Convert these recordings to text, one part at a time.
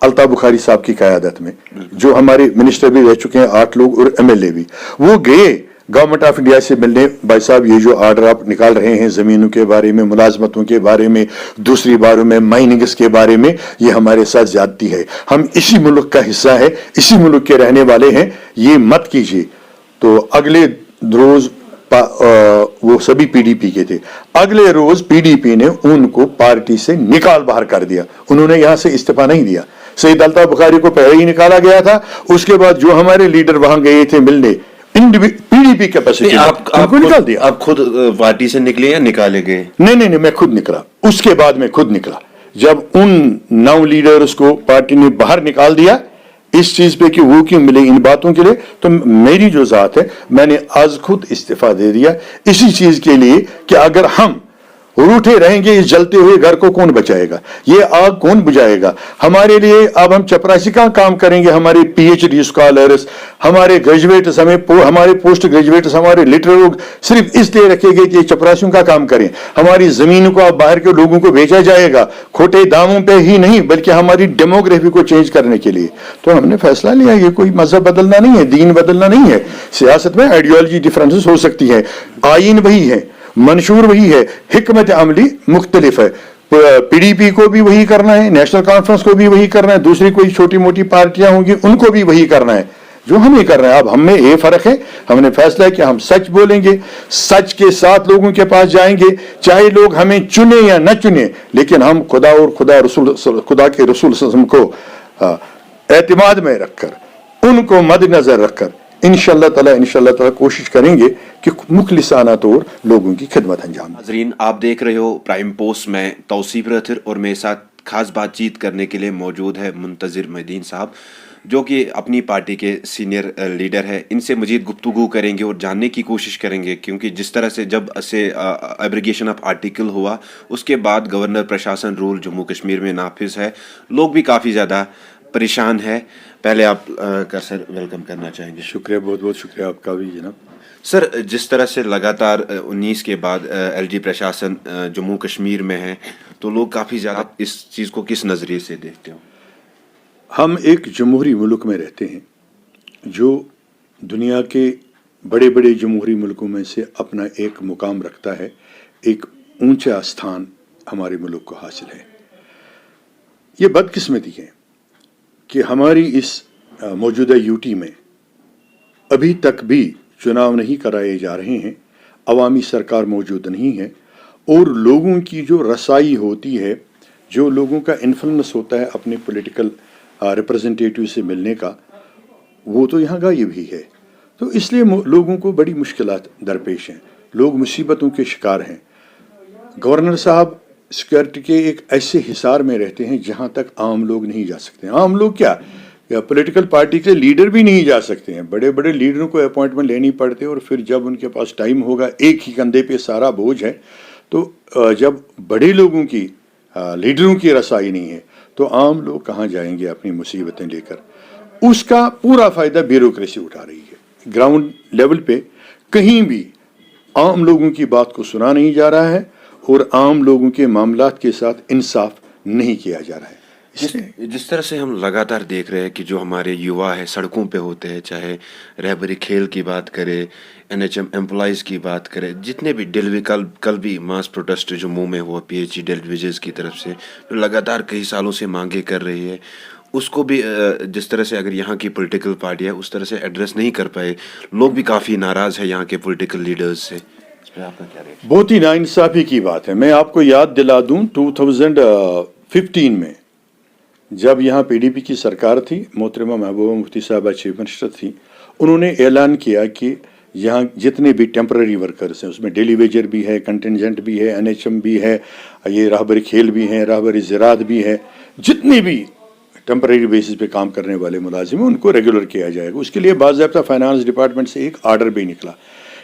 अल्ताफ बुखारी साहब की क़यादत में, जो हमारे मिनिस्टर भी रह चुके हैं 8 लोग और MLA भी, वो गए गवर्नमेंट ऑफ इंडिया से मिलने। भाई साहब ये जो आर्डर आप निकाल रहे हैं ज़मीनों के बारे में, मुलाजमतों के बारे में, दूसरी बारों में माइनिंग्स के बारे में, ये हमारे साथ ज्यादती है, हम इसी मुल्क का हिस्सा है, इसी मुल्क के रहने वाले हैं, ये मत कीजिए। तो अगले रोज वो सभी PDP के थे, अगले रोज PDP ने उनको पार्टी से निकाल बाहर कर दिया, उन्होंने यहां से इस्तीफा नहीं दिया। सईद अल्ताफ बुखारी को पहले ही निकाला गया था, उसके बाद जो हमारे लीडर वहां गए थे मिलने PDP कैपेसिटी आपको निकाल दिया। आप खुद पार्टी से निकले या निकाले गए? नहीं, मैं खुद निकला, उसके बाद मैं खुद निकला। जब उन 9 लीडर्स को पार्टी ने बाहर निकाल दिया इस चीज पे कि वो क्यों मिले इन बातों के लिए, तो मेरी जो जात है मैंने आज खुद इस्तीफा दे दिया इसी चीज के लिए कि अगर हम रूठे रहेंगे इस जलते हुए घर को कौन बचाएगा, ये आग कौन बुझाएगा हमारे लिए। अब हम चपरासी का काम करेंगे, हमारे PhD स्कॉलर्स, हमारे ग्रेजुएट्स, हमारे पोस्ट ग्रेजुएट्स, हमारे लिटरेट सिर्फ इसलिए रखेंगे कि चपरासियों का काम करें। हमारी जमीनों को अब बाहर के लोगों को बेचा जाएगा खोटे दामों पे ही नहीं, बल्कि हमारी डेमोग्राफी को चेंज करने के लिए। तो हमने फैसला लिया, ये कोई मजहब बदलना नहीं है, दीन बदलना नहीं है। सियासत में आइडियोलॉजी डिफरेंसेस हो सकती है, आईन वही है, मंशूर वही है, हिकमत अमली मुख्तलिफ है। PDP को भी वही करना है, नेशनल कॉन्फ्रेंस को भी वही करना है, दूसरी कोई छोटी मोटी पार्टियां होंगी उनको भी वही करना है जो हमें कर रहे हैं। अब हमें ये फर्क है, हमने फैसला है कि हम सच बोलेंगे, सच के साथ लोगों के पास जाएंगे, चाहे लोग हमें चुने या न चुने, लेकिन हम खुदा और खुदा के रसूल को एतमाद में रखकर, उनको मद्देनजर रखकर इंशाअल्लाह ताला कोशिश करेंगे कि मुखलिसाना तौर लोगों की खिदमत अंजाम। नाज़रीन, आप देख रहे हो प्राइम पोस्ट में तौसीफ रथिर, और मेरे साथ खास बातचीत करने के लिए मौजूद है मुंतज़िर मोहिद्दीन साहब, जो कि अपनी पार्टी के सीनियर लीडर है। इनसे मजीद गुफ्तगू करेंगे और जानने की कोशिश करेंगे, क्योंकि जिस तरह से जब से एब्रिगेशन ऑफ आर्टिकल हुआ उसके बाद गवर्नर प्रशासन रूल जम्मू कश्मीर में नाफिज है, लोग भी काफ़ी ज़्यादा परेशान है। पहले आप कर सर वेलकम करना चाहेंगे। शुक्रिया, बहुत बहुत शुक्रिया आपका भी जनाब। सर, जिस तरह से लगातार 19 के बाद LG प्रशासन जम्मू कश्मीर में है, तो लोग काफ़ी ज़्यादा इस चीज़ को किस नज़रिए से देखते हो? हम एक जमहूरी मुल्क में रहते हैं जो दुनिया के बड़े बड़े जमहूरी मुल्कों में से अपना एक मुकाम रखता है, एक ऊंचा स्थान हमारे मुल्क को हासिल है। ये बदकिस्मती है कि हमारी इस मौजूदा UT में अभी तक भी चुनाव नहीं कराए जा रहे हैं, अवामी सरकार मौजूद नहीं है, और लोगों की जो रसाई होती है, जो लोगों का इन्फ्लुएंस होता है अपने पॉलिटिकल रिप्रेजेंटेटिव से मिलने का, वो तो यहाँ गायब ही है। तो इसलिए लोगों को बड़ी मुश्किलात दरपेश हैं, लोग मुसीबतों के शिकार हैं। गवर्नर साहब सिक्योरिटी के एक ऐसे हिसार में रहते हैं जहाँ तक आम लोग नहीं जा सकते। आम लोग क्या, या पॉलिटिकल पार्टी के लीडर भी नहीं जा सकते हैं। बड़े बड़े लीडरों को अपॉइंटमेंट लेनी पड़ती है, और फिर जब उनके पास टाइम होगा, एक ही कंधे पे सारा बोझ है, तो जब बड़े लोगों की लीडरों की रसाई नहीं है तो आम लोग कहाँ जाएंगे अपनी मुसीबतें लेकर। उसका पूरा फ़ायदा ब्यूरोक्रेसी उठा रही है। ग्राउंड लेवल पे कहीं भी आम लोगों की बात को सुना नहीं जा रहा है, और आम लोगों के मामलात के साथ इंसाफ नहीं किया जा रहा है। जिस तरह से हम लगातार देख रहे हैं कि जो हमारे युवा है सड़कों पे होते हैं, चाहे रहबरी खेल की बात करें, NHM एम्प्लॉइज़ की बात करें, जितने भी डेली कल भी मास प्रोटेस्ट जम्मू में हुआ PhD डेलीवेजर्स की तरफ से, जो लगातार कई सालों से मांगे कर रही है, उसको भी जिस तरह से अगर यहाँ की पॉलिटिकल पार्टी है उस तरह से एड्रेस नहीं कर पाए, लोग भी काफ़ी नाराज़ है यहाँ के पॉलिटिकल लीडर्स से। आपका क्या है? बहुत ही नाइंसाफ़ी की बात है। मैं आपको याद दिला दूं, 2015 में जब यहाँ PDP की सरकार थी, मोहतरमा महबूबा मुफ्ती साहबा चीफ मिनिस्टर थी, उन्होंने ऐलान किया कि यहाँ जितने भी टेम्पररी वर्कर्स हैं, उसमें डेली वेजर भी है, कंटिजेंट भी है, NHM भी है, ये राहबरी खेल भी हैं, राहबरी ज़राअत भी है, जितने भी टेम्पररी बेसिस पे काम करने वाले मुलाजिम हैं उनको रेगुलर किया जाएगा। उसके लिए बाज़ाब्ता फाइनेंस डिपार्टमेंट से एक आर्डर भी निकला,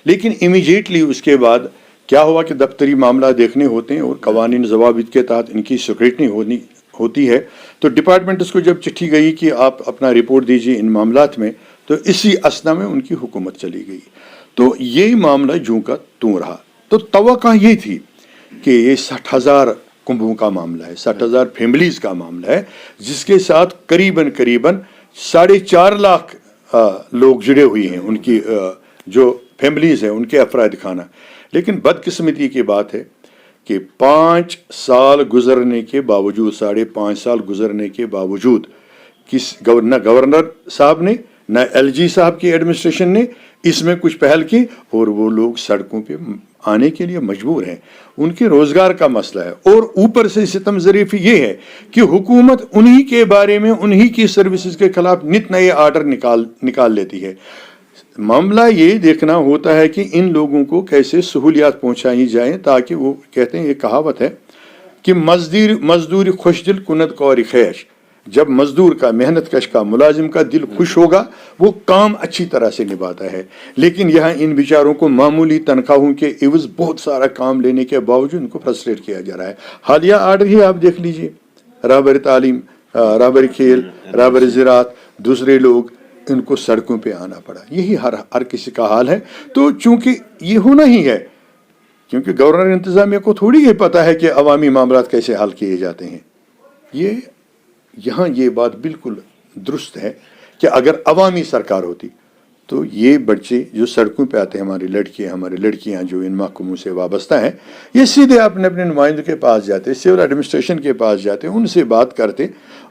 लेकिन इमीडिएटली उसके बाद क्या हुआ कि दफ्तरी मामला देखने होते हैं और कवानीन ज़वाबित के तहत इनकी स्क्रूटनी होती है। तो डिपार्टमेंट को जब चिट्ठी गई कि आप अपना रिपोर्ट दीजिए इन मामलात में, तो इसी असना में उनकी हुकूमत चली गई। तो यही मामला जूं का तूं रहा। तो तवक्का ये थी कि ये 60,000 کنبوں کا معاملہ ہے, 60,000 فیملیز کا معاملہ ہے, جس کے ساتھ قریباً 4.5 لاکھ لوگ جڑے ہوئے ہیں, ان کی جو فیملیز ہیں ان کے افراد خانہ. لیکن بدقسمتی کی بات ہے کہ 5 سال گزرنے کے باوجود, 5.5 سال گزرنے کے باوجود نہ گورنر صاحب نے نہ LG صاحب کی ایڈمنسٹریشن نے اس میں کچھ پہل کی, اور وہ لوگ سڑکوں پہ آنے کے لیے مجبور ہیں. ان کے روزگار کا مسئلہ ہے, اور اوپر سے ستم ظریفی یہ ہے کہ حکومت انہی کے بارے میں, انہی کی سروسز کے خلاف نت نئے آرڈر نکال لیتی ہے. معاملہ یہ دیکھنا ہوتا ہے کہ ان لوگوں کو کیسے سہولیات پہنچائی جائیں, تاکہ وہ کہتے ہیں, یہ کہاوت ہے کہ مزدوری خوش دل کند کور خیش. جب مزدور کا, محنت کش کا, ملازم کا دل خوش ہوگا وہ کام اچھی طرح سے نبھاتا ہے. لیکن یہاں ان بیچاروں کو معمولی تنخواہوں کے عوض بہت سارا کام لینے کے باوجود ان کو فرسٹریٹ کیا جا رہا ہے. حالیہ آرڈر ہی آپ دیکھ لیجئے, رہبر تعلیم, رہبر کھیل, رہبر زراعت, دوسرے لوگ, ان کو سڑکوں پہ آنا پڑا. یہی ہر کسی کا حال ہے. تو چونکہ یہ ہونا ہی ہے, کیونکہ گورنر انتظامیہ کو تھوڑی یہ پتہ ہے کہ عوامی معاملات کیسے حل کیے جاتے ہیں. یہاں یہ بات بالکل درست ہے کہ اگر عوامی سرکار ہوتی تو یہ بچے جو سڑکوں پہ آتے ہیں, ہمارے لڑکیاں جو ان محکموں سے وابستہ ہیں, یہ سیدھے اپنے نمائندوں کے پاس جاتے, سول ایڈمنسٹریشن کے پاس جاتے, ان سے بات کرتے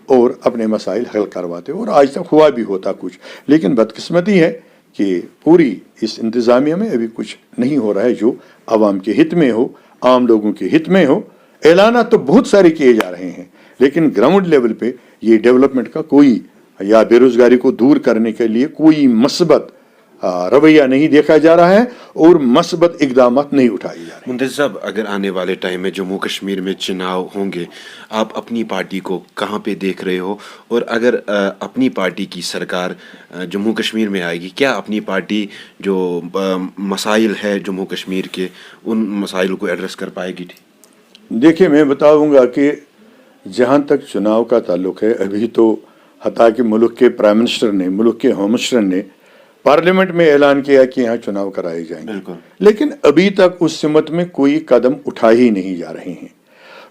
اور اپنے مسائل حل کرواتے, اور آج تک ہوا بھی ہوتا کچھ. لیکن بدقسمتی ہے کہ پوری اس انتظامیہ میں ابھی کچھ نہیں ہو رہا ہے جو عوام کے ہت میں ہو, عام لوگوں کے ہت میں ہو. اعلانات تو بہت سارے کیے جا رہے ہیں, لیکن گراؤنڈ لیول پہ یہ ڈیولپمنٹ کا کوئی, یا بے روزگاری کو دور کرنے کے لیے کوئی مثبت رویہ نہیں دیکھا جا رہا ہے, اور مثبت اقدامات نہیں اٹھائے جا رہے ہیں. منتظر صاحب, اگر آنے والے ٹائم میں جموں کشمیر میں چناؤ ہوں گے, آپ اپنی پارٹی کو کہاں پہ دیکھ رہے ہو؟ اور اگر اپنی پارٹی کی سرکار جموں کشمیر میں آئے گی, کیا اپنی پارٹی جو مسائل ہے جموں کشمیر کے, ان مسائل کو ایڈریس کر پائے گی؟ دیکھیں, میں بتاؤں گا کہ جہاں تک چناؤ کا تعلق ہے, ابھی تو حتیٰ کہ ملک کے پرائم منسٹر نے, ملک کے ہوم منسٹر نے پارلیمنٹ میں اعلان کیا کہ یہاں چناؤ کرائے جائیں گے, لیکن ابھی تک اس سمت میں کوئی قدم اٹھائے ہی نہیں جا رہے ہیں.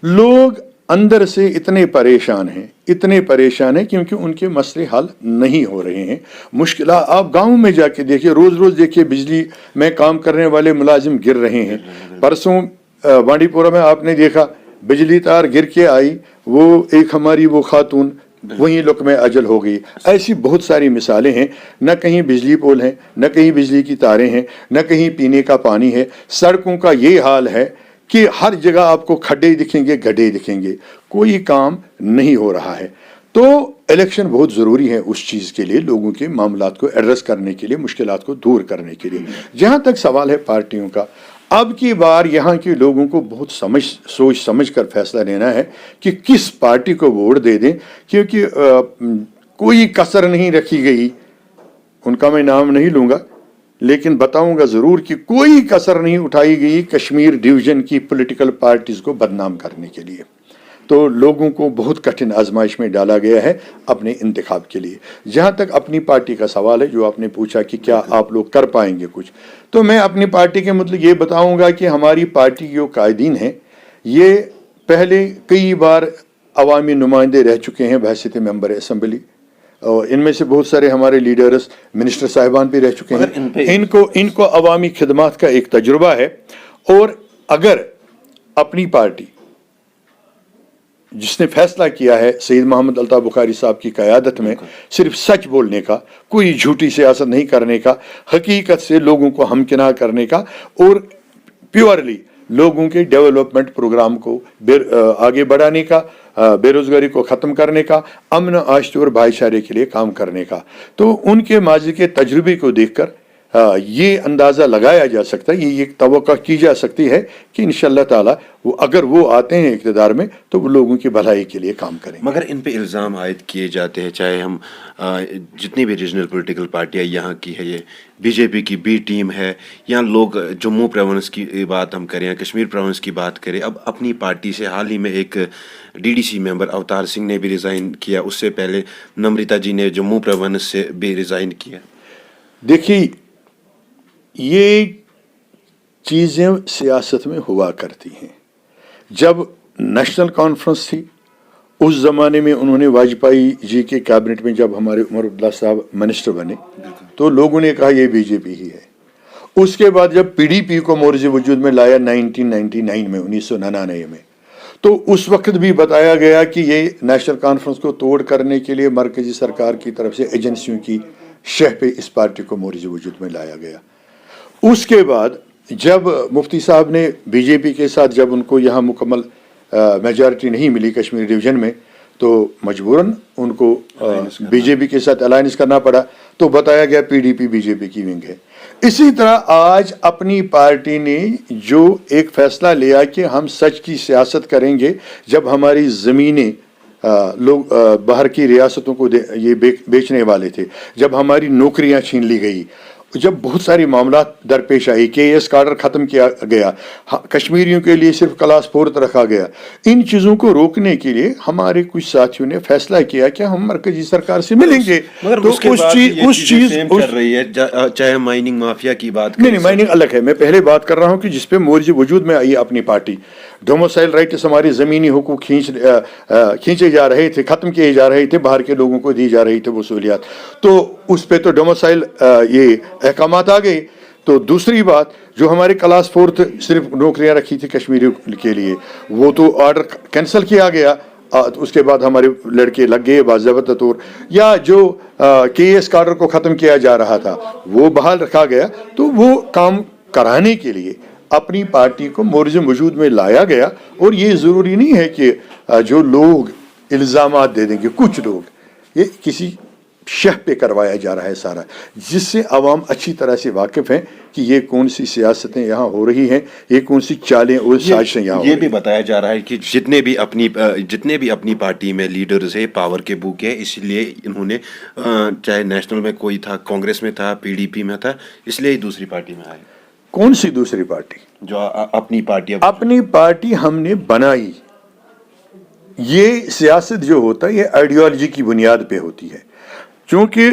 لوگ اندر سے اتنے پریشان ہیں کیونکہ ان کے مسئلے حل نہیں ہو رہے ہیں. مشکلات آپ گاؤں میں جا کے دیکھیے, روز دیکھیے بجلی میں کام کرنے والے ملازم گر رہے ہیں. پرسوں بانڈی پورہ میں آپ نے دیکھا بجلی تار گر کے آئی, وہ ایک ہماری وہ خاتون وہیں لقمہ اجل ہو گئی. ایسی بہت ساری مثالیں ہیں, نہ کہیں بجلی پول ہیں, نہ کہیں بجلی کی تاریں ہیں, نہ کہیں پینے کا پانی ہے. سڑکوں کا یہ حال ہے کہ ہر جگہ آپ کو کھڈے دکھیں گے, گڈھے دکھیں گے, کوئی کام نہیں ہو رہا ہے. تو الیکشن بہت ضروری ہے اس چیز کے لیے, لوگوں کے معاملات کو ایڈریس کرنے کے لیے, مشکلات کو دور کرنے کے لیے. جہاں تک سوال ہے پارٹیوں کا, اب کی بار یہاں کے لوگوں کو بہت سوچ سمجھ کر فیصلہ لینا ہے کہ کس پارٹی کو ووٹ دے دیں, کیونکہ کوئی کسر نہیں رکھی گئی. ان کا میں نام نہیں لوں گا, لیکن بتاؤں گا ضرور کہ کوئی کسر نہیں اٹھائی گئی کشمیر ڈویژن کی پولیٹیکل پارٹیز کو بدنام کرنے کے لیے. تو لوگوں کو بہت کٹھن آزمائش میں ڈالا گیا ہے اپنے انتخاب کے لیے. جہاں تک اپنی پارٹی کا سوال ہے, جو آپ نے پوچھا کہ کیا آپ لوگ کر پائیں گے کچھ, تو میں اپنی پارٹی کے متعلق یہ بتاؤں گا کہ ہماری پارٹی کے جو قائدین ہیں, یہ پہلے کئی بار عوامی نمائندے رہ چکے ہیں بحیثیت ممبر اسمبلی, اور ان میں سے بہت سارے ہمارے لیڈرز, منسٹر صاحبان بھی رہ چکے ہیں. ان کو عوامی خدمات کا ایک تجربہ ہے. اور اگر اپنی پارٹی, جس نے فیصلہ کیا ہے سید محمد الطاف بخاری صاحب کی قیادت میں, صرف سچ بولنے کا, کوئی جھوٹی سیاست نہیں کرنے کا, حقیقت سے لوگوں کو ہمکنار کرنے کا, اور پیورلی لوگوں کے ڈیولپمنٹ پروگرام کو آگے بڑھانے کا, بے روزگاری کو ختم کرنے کا, امن آشتی اور بھائی چارے کے لیے کام کرنے کا. تو ان کے ماضی کے تجربے کو دیکھ کر یہ اندازہ لگایا جا سکتا ہے, یہ توقع کی جا سکتی ہے کہ انشاءاللہ تعالی اگر وہ آتے ہیں اقتدار میں تو وہ لوگوں کی بھلائی کے لیے کام کریں گے. مگر ان پہ الزام عائد کیے جاتے ہیں, چاہے ہم جتنی بھی ریجنل پولیٹیکل پارٹیاں یہاں کی ہے, یہ بی جے پی کی بی ٹیم ہے, یا لوگ جموں پروونس کی بات ہم کریں یا کشمیر پروونس کی بات کریں. اب اپنی پارٹی سے حال ہی میں ایک DDC ممبر اوتار سنگھ نے بھی ریزائن کیا, اس سے پہلے نمرتا جی نے جموں پروونس سے بھی ریزائن کیا. دیکھیے, یہ چیزیں سیاست میں ہوا کرتی ہیں. جب नेशनल कॉन्फ्रेंस थी, उस ज़माने में उन्होंने वाजपेयी जी के कैबिनेट में जब हमारे उमर अब्दुल्ला साहब मिनिस्टर बने तो लोगों ने कहा ये बीजेपी ही है। उसके बाद जब पीडीपी को मोर्जे वजूद में लाया 1999 में 1999 में, तो उस वक्त भी बताया गया कि ये नेशनल कॉन्फ्रेंस को तोड़ करने के लिए मरकजी सरकार की तरफ से एजेंसियों की शह पे इस पार्टी को मोर्जे वजूद में लाया गया। उसके बाद जब मुफ्ती साहब ने बीजेपी के साथ जब उनको यहाँ मुकम्मल मेजॉरिटी नहीं मिली कश्मीर डिवीजन में, तो मजबूरन उनको बीजेपी के साथ अलायंस करना पड़ा, तो बताया गया पीडीपी बीजेपी की विंग है। इसी तरह आज अपनी पार्टी ने जो एक फैसला लिया कि हम सच की सियासत करेंगे, जब हमारी ज़मीनें लोग बाहर की रियासतों को ये बेचने वाले थे, जब हमारी नौकरियां छीन ली गई, जब बहुत सारी मामला दरपेश आई, केएस काडर ख़त्म किया गया, कश्मीरियों के लिए सिर्फ क्लास 4 रखा गया, इन चीज़ों को रोकने के लिए हमारे कुछ साथियों ने फैसला किया कि हम मरकजी सरकार से मिलेंगे। मगर तो उसके उस बाद चीज चल रही है, चाहे माइनिंग माफिया की बात नहीं, माइनिंग अलग है। मैं पहले बात कर रहा हूँ कि जिसपे मोर्जे वजूद में आई अपनी पार्टी, डोमिसाइल राइट्स, हमारे ज़मीनी हुकूक खींचे जा रहे थे, ख़त्म किए जा रहे थे, बाहर के लोगों को दी जा रही थी वसूलियात, तो उस पर तो डोमिसाइल ये अहकामात आ गए। तो दूसरी बात, जो हमारे क्लास 4 सिर्फ नौकरियां रखी थी कश्मीरियों के लिए, वो तो ऑर्डर कैंसिल किया गया। उसके बाद हमारे लड़के लग गए बाज़ाब्ता तौर, या जो केएस काडर को ख़त्म किया जा रहा था वो बहाल रखा गया। तो वो काम कराने के लिए अपनी पार्टी को मोर्जे वजूद में लाया गया। और ये ज़रूरी नहीं है कि जो लोग इल्ज़ामात दे देंगे, कुछ लोग, ये किसी शह पे करवाया जा रहा है सारा, जिससे आवाम अच्छी तरह से वाकिफ़ हैं कि ये कौन सी सियासतें यहाँ हो रही हैं, ये कौन सी चालें और साजिशें यहाँ हो रही हैं। ये भी बताया जा रहा है कि जितने भी अपनी पार्टी में लीडर्स है, पावर के भूखे हैं, इसलिए इन्होंने चाहे नेशनल में कोई था, कांग्रेस में था, पीडीपी में था, इसलिए ही दूसरी पार्टी में आए। कौन सी दूसरी पार्टी? जो अपनी पार्टी हमने बनाई। ये सियासत जो होता है ये आइडियोलॉजी की बुनियाद पे होती है, क्योंकि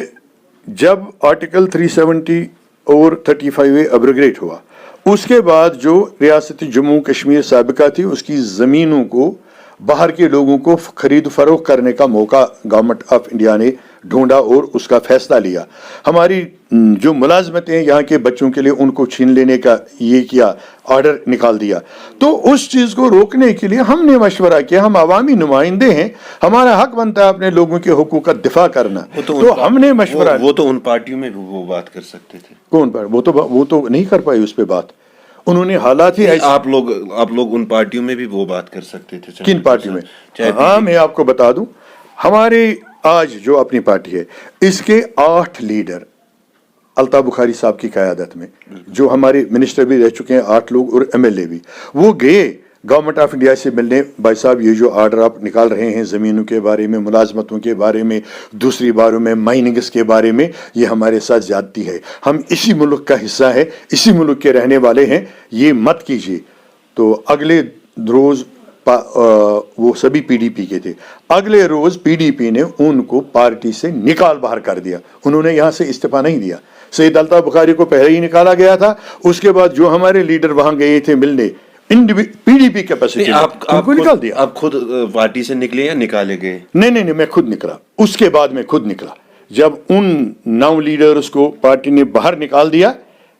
जब आर्टिकल 370 और 35A अब्रोगेट हुआ, उसके बाद जो रियासत जम्मू कश्मीर साबिका थी, उसकी ज़मीनों को बाहर के लोगों को खरीद फरोख्त करने का मौका गवर्नमेंट ऑफ इंडिया ने ढूंढा और उसका फैसला लिया। हमारी जो मुलाजमतें यहाँ के बच्चों के लिए, उनको छीन लेने का ये किया, ऑर्डर निकाल दिया। तो उस चीज़ को रोकने के लिए हमने मशवरा किया, हम अवामी नुमाइंदे हैं, हमारा हक बनता है अपने लोगों के हुकूक का दिफा करना। तो हमने मशवरा, वो तो उन पार्टियों में भी वो बात कर सकते थे। कौन पार्टी? वो तो नहीं कर पाई उस पर बात। उन्होंने हालात ही ऐसे, आप लोग उन पार्टियों में भी वो बात कर सकते थे। किन पार्टियों में? हाँ, मैं आपको बता दूं, हमारे आज जो अपनी पार्टी है, इसके 8 लीडर अल्ताफ बुखारी साहब की क़यादत में, जो हमारे मिनिस्टर भी रह चुके हैं 8 लोग, और एमएलए भी, वो गए गवर्नमेंट ऑफ इंडिया से मिलने। भाई साहब, ये जो आर्डर आप निकाल रहे हैं ज़मीनों के बारे में, मुलाजमतों के बारे में, दूसरी बारों में, माइनिंग्स के बारे में, ये हमारे साथ ज़्यादती है, हम इसी मुल्क का हिस्सा है, इसी मुल्क के रहने वाले हैं, ये मत कीजिए। तो अगले रोज़ वो सभी पीडीपी के थे, अगले रोज़ पीडीपी ने उनको पार्टी से निकाल बाहर कर दिया। उन्होंने यहाँ से इस्तीफा नहीं दिया। सईद अल्ताफ बुखारी को पहले ही निकाला गया था। उसके बाद जो हमारे लीडर वहाँ गए थे मिलने, पीडीपी कैपेसिटी, उनको निकाल दिया। आप खुद पार्टी से निकले या निकाले गए? नहीं, मैं खुद निकला। उसके बाद मैं खुद निकला जब उन 9 लीडर्स को पार्टी ने बाहर निकाल दिया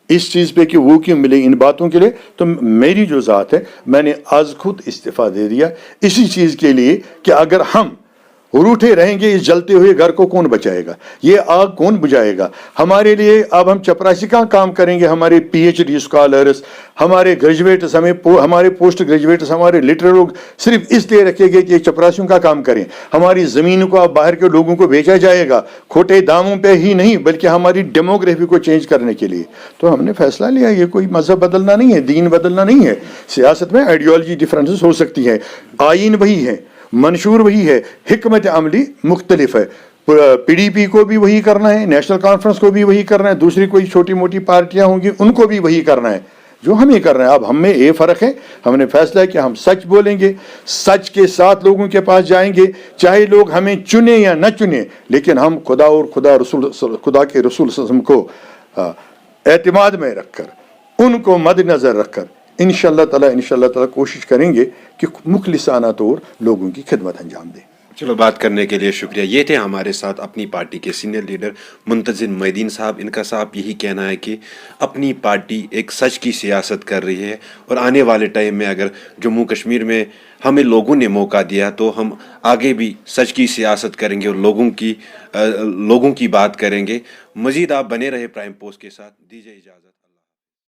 इस चीज़ पे कि वो क्यों मिले इन बातों के लिए। तो मेरी जो ज़ात है, मैंने आज खुद इस्तीफ़ा दे दिया इसी चीज़ के लिए कि अगर हम रूठे रहेंगे, इस जलते हुए घर को कौन बचाएगा, ये आग कौन बुझाएगा हमारे लिए। अब हम चपरासी का काम करेंगे, हमारे पीएचडी स्कॉलर्स, हमारे ग्रेजुएट्स, हमारे पोस्ट ग्रेजुएट्स, हमारे लिटरेट लोग सिर्फ इसलिए रखेंगे कि चपरासियों का काम करें। हमारी ज़मीन को अब बाहर के लोगों को बेचा जाएगा, खोटे दामों पे ही नहीं बल्कि हमारी डेमोग्राफी को चेंज करने के लिए। तो हमने फैसला लिया, ये कोई मजहब बदलना नहीं है, दीन बदलना नहीं है। सियासत में आइडियोलॉजी डिफरेंसेस हो सकती है, आइन वही है, मंशूर वही है, हिकमत अमली मुख्तलिफ है। पीडीपी को भी वही करना है, नेशनल कॉन्फ्रेंस को भी वही करना है, दूसरी कोई छोटी मोटी पार्टियां होंगी उनको भी वही करना है जो हमें करना है। अब हम में ये फ़र्क है, हमने फैसला कि हम सच बोलेंगे, सच के साथ लोगों के पास जाएंगे, चाहे लोग हमें चुने या न चुने, लेकिन हम खुदा और खुदा के रसूल को एतमाद में रखकर, उनको मद्देनज़र रखकर इंशाअल्लाह ताला कोशिश करेंगे कि मुखलिसाना तौर लोगों की खिदमत अंजाम दें. चलो, बात करने के लिए शुक्रिया. ये थे हमारे साथ अपनी पार्टी के सीनियर लीडर मुंतजिर मोइनुद्दीन साहब. इनका साहब यही कहना है कि अपनी पार्टी एक सच की सियासत कर रही है और आने वाले टाइम में अगर जम्मू कश्मीर में हमें लोगों ने मौका दिया तो हम आगे भी सच की सियासत करेंगे और लोगों की बात करेंगे. मजीद आप बने रहे प्राइम पोस्ट के साथ. दीजिए इजाज़त.